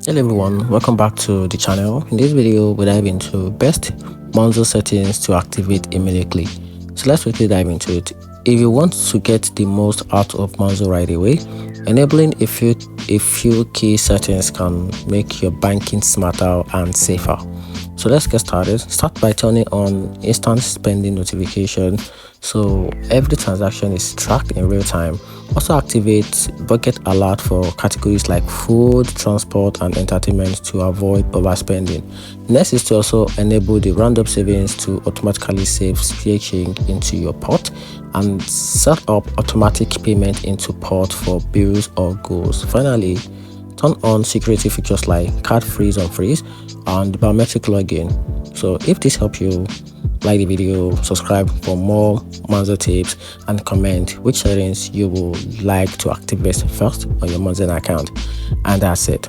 Hello everyone, welcome back to the channel. In this video, we dive into best Monzo settings to activate immediately. So let's quickly dive into it. If you want to get the most out of Monzo right away, enabling a few key settings can make your banking smarter and safer. So let's get started. Start by turning on instant spending notification, so every transaction is tracked in real time. Also activate bucket alert for categories like food, transport and entertainment to avoid overspending. Next is to also enable the roundup savings to automatically save spare change into your pot and set up automatic payment into pot for bills or goals. Finally, turn on security features like card freeze or freeze and biometric login. So if this helps you, like the video, subscribe for more Monzo tips, and comment which settings you would like to activate first on your Monzo account. And that's it.